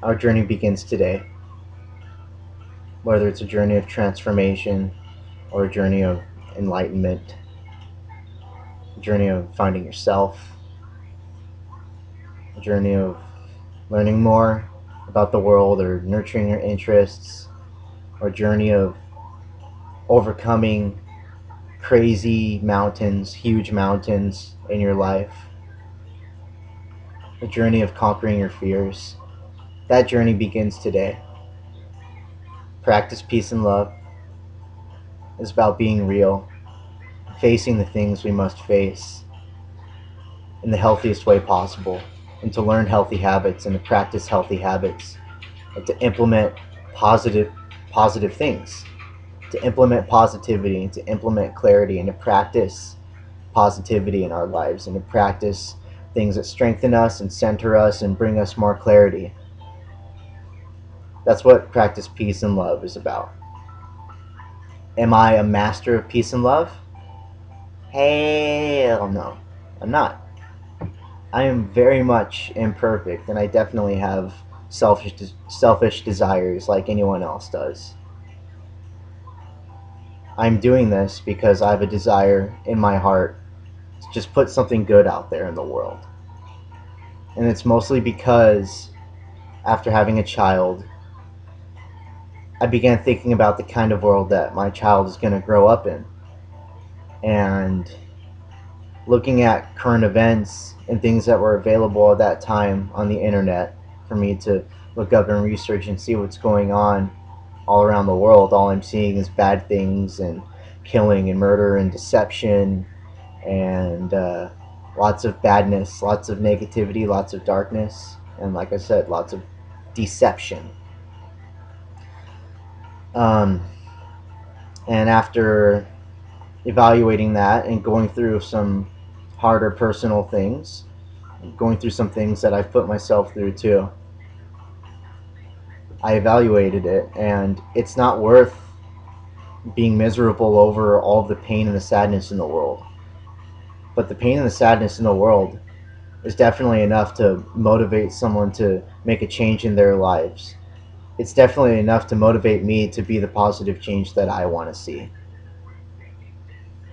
Our journey begins today, whether it's a journey of transformation or a journey of enlightenment, a journey of finding yourself, a journey of learning more about the world or nurturing your interests, or a journey of overcoming crazy mountains, huge mountains in your life, a journey of conquering your fears. That journey begins today. Practice peace and love is about being real, facing the things we must face in the healthiest way possible, and to learn healthy habits and to practice healthy habits, and to implement positive positive things, to implement positivity and to implement clarity and to practice positivity in our lives and to practice things that strengthen us and center us and bring us more clarity. That's what practice peace and love is about. Am I a master of peace and love? Hell no, I'm not. I am very much imperfect, and I definitely have selfish desires like anyone else does. I'm doing this because I have a desire in my heart to just put something good out there in the world. And it's mostly because after having a child, I began thinking about the kind of world that my child is going to grow up in. And looking at current events and things that were available at that time on the internet for me to look up and research and see what's going on all around the world, all I'm seeing is bad things and killing and murder and deception and lots of badness, lots of negativity, lots of darkness, and like I said, lots of deception. Um, and after evaluating that and going through some harder personal things, going through some things that I've put myself through too, I evaluated it, and it's not worth being miserable over all of the pain and the sadness in the world. But the pain and the sadness in the world is definitely enough to motivate someone to make a change in their lives. It's definitely enough to motivate me to be the positive change that I want to see.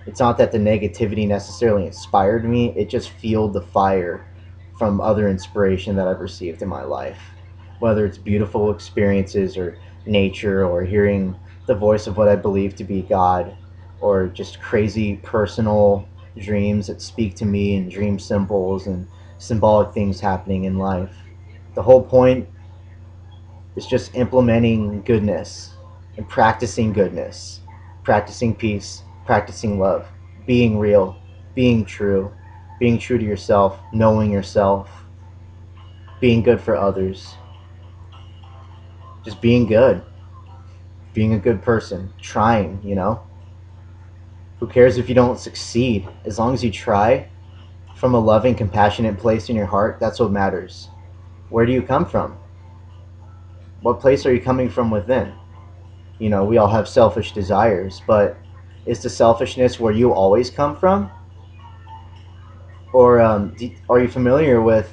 It's not that the negativity necessarily inspired me, it just fueled the fire from other inspiration that I've received in my life. Whether it's beautiful experiences or nature or hearing the voice of what I believe to be God, or just crazy personal dreams that speak to me and dream symbols and symbolic things happening in life. The whole point is just implementing goodness and practicing goodness, practicing peace, practicing love, being real, being true to yourself, knowing yourself, being good for others, just being good, being a good person, trying. Who cares if you don't succeed? As long as you try from a loving, compassionate place in your heart, that's what matters. Where do you come from? What place are you coming from within? We all have selfish desires, but is the selfishness where you always come from? Or are you familiar with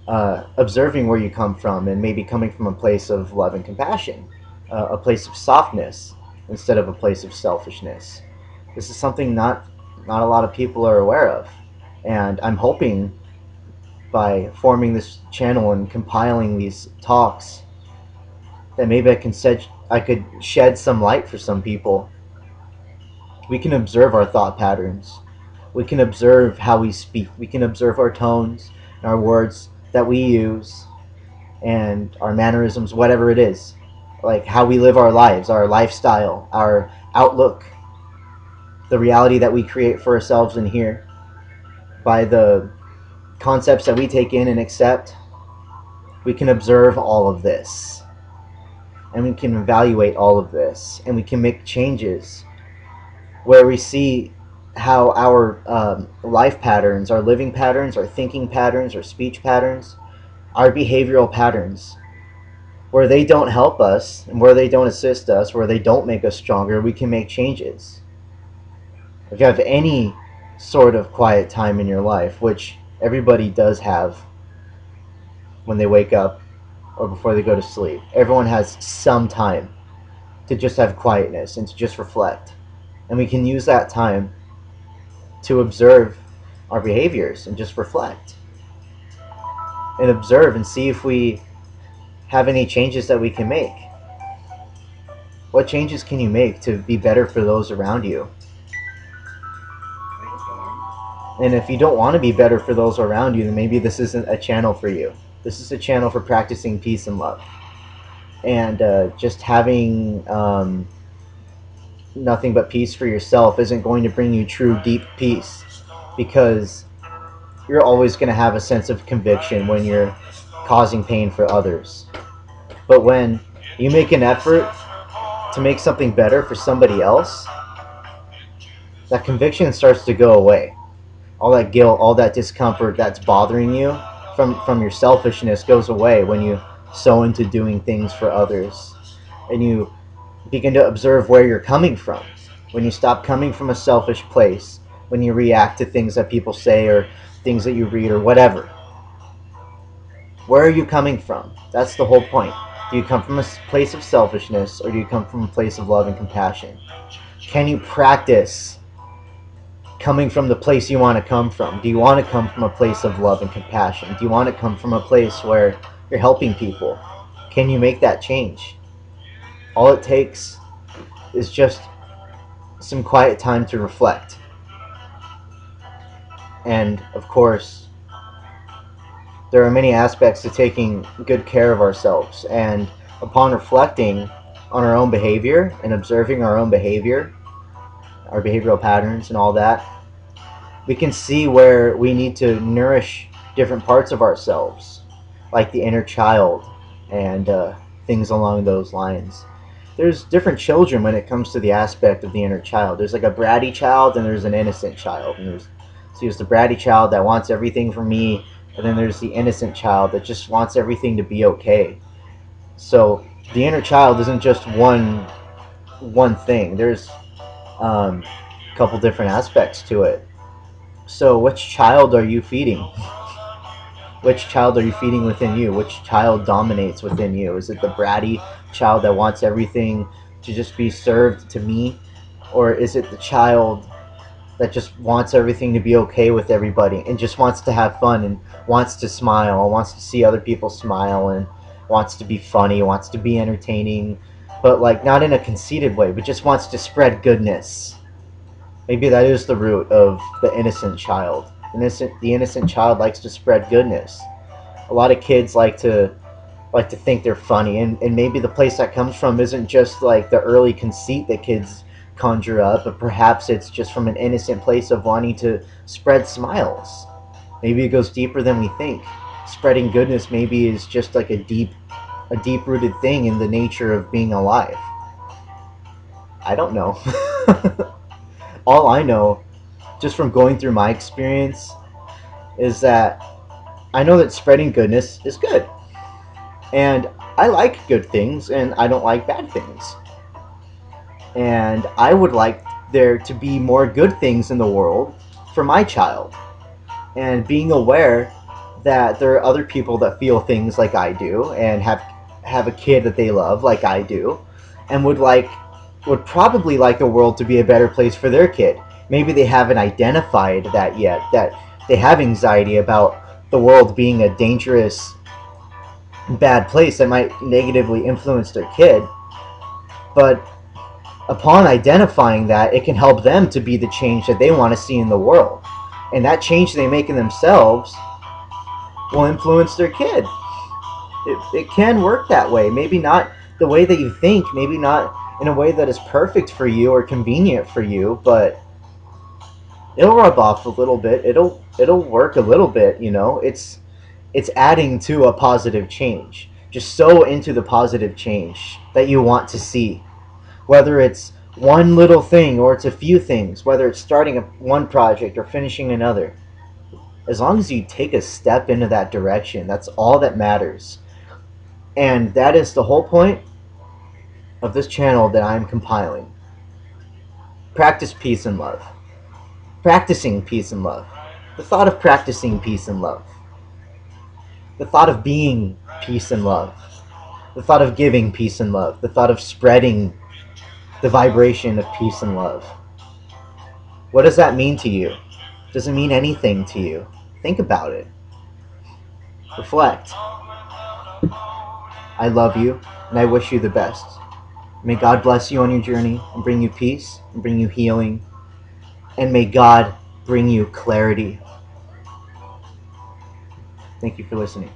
observing where you come from and maybe coming from a place of love and compassion, a place of softness instead of a place of selfishness? This is something not a lot of people are aware of, and I'm hoping by forming this channel and compiling these talks that maybe I could shed some light for some people. We can observe our thought patterns. We can observe how we speak. We can observe our tones and our words that we use and our mannerisms, whatever it is. Like how we live our lives, our lifestyle, our outlook, the reality that we create for ourselves in here by the concepts that we take in and accept. We can observe all of this and we can evaluate all of this and we can make changes where we see how our life patterns, our living patterns, our thinking patterns, our speech patterns, our behavioral patterns, where they don't help us and where they don't assist us, where they don't make us stronger, we can make changes. If you have any sort of quiet time in your life, which everybody does have when they wake up, or before they go to sleep. Everyone has some time to just have quietness and to just reflect. And we can use that time to observe our behaviors and just reflect and observe and see if we have any changes that we can make. What changes can you make to be better for those around you? And if you don't want to be better for those around you, then maybe this isn't a channel for you. This is a channel for practicing peace and love. And just having nothing but peace for yourself isn't going to bring you true, deep peace, because you're always going to have a sense of conviction when you're causing pain for others. But when you make an effort to make something better for somebody else, that conviction starts to go away. All that guilt, all that discomfort that's bothering you from your selfishness goes away when you sow into doing things for others. And you begin to observe where you're coming from. When you stop coming from a selfish place, when you react to things that people say or things that you read or whatever. Where are you coming from? That's the whole point. Do you come from a place of selfishness, or do you come from a place of love and compassion? Can you practice coming from the place you want to come from? Do you want to come from a place of love and compassion? Do you want to come from a place where you're helping people? Can you make that change? All it takes is just some quiet time to reflect. And of course, there are many aspects to taking good care of ourselves. And upon reflecting on our own behavior and observing our own behavior, our behavioral patterns and all that, we can see where we need to nourish different parts of ourselves, like the inner child and things along those lines. There's different children when it comes to the aspect of the inner child. There's like a bratty child and there's an innocent child. And there's the bratty child that wants everything from me, and then there's the innocent child that just wants everything to be okay. So the inner child isn't just one thing. There's a couple different aspects to it. So which child are you feeding? Which child are you feeding within you? Which child dominates within you? Is it the bratty child that wants everything to just be served to me? Or is it the child that just wants everything to be okay with everybody and just wants to have fun and wants to smile and wants to see other people smile and wants to be funny, wants to be entertaining, but like not in a conceited way, but just wants to spread goodness? Maybe that is the root of the innocent child. The innocent child likes to spread goodness. A lot of kids like to think they're funny, and maybe the place that comes from isn't just like the early conceit that kids conjure up, but perhaps it's just from an innocent place of wanting to spread smiles. Maybe it goes deeper than we think. Spreading goodness maybe is just like a deep rooted thing in the nature of being alive. I don't know. All I know, just from going through my experience, is that I know that spreading goodness is good. And I like good things, and I don't like bad things. And I would like there to be more good things in the world for my child. And being aware that there are other people that feel things like I do and have a kid that they love like I do, and would probably like the world to be a better place for their kid. Maybe they haven't identified that yet, that they have anxiety about the world being a dangerous, bad place that might negatively influence their kid. But upon identifying that, it can help them to be the change that they want to see in the world. And that change they make in themselves will influence their kid. It can work that way. Maybe not the way that you think, maybe not in a way that is perfect for you or convenient for you, but it'll rub off a little bit. It'll work a little bit, you know. It's adding to a positive change. Just sow into the positive change that you want to see. Whether it's one little thing or it's a few things, whether it's starting one project or finishing another. As long as you take a step into that direction, that's all that matters. And that is the whole point of this channel that I'm compiling. Practice peace and love. Practicing peace and love. The thought of practicing peace and love. The thought of being peace and love. The thought of giving peace and love. The thought of spreading the vibration of peace and love. What does that mean to you? Does it mean anything to you? Think about it. Reflect. I love you, and I wish you the best. May God bless you on your journey and bring you peace and bring you healing. And may God bring you clarity. Thank you for listening.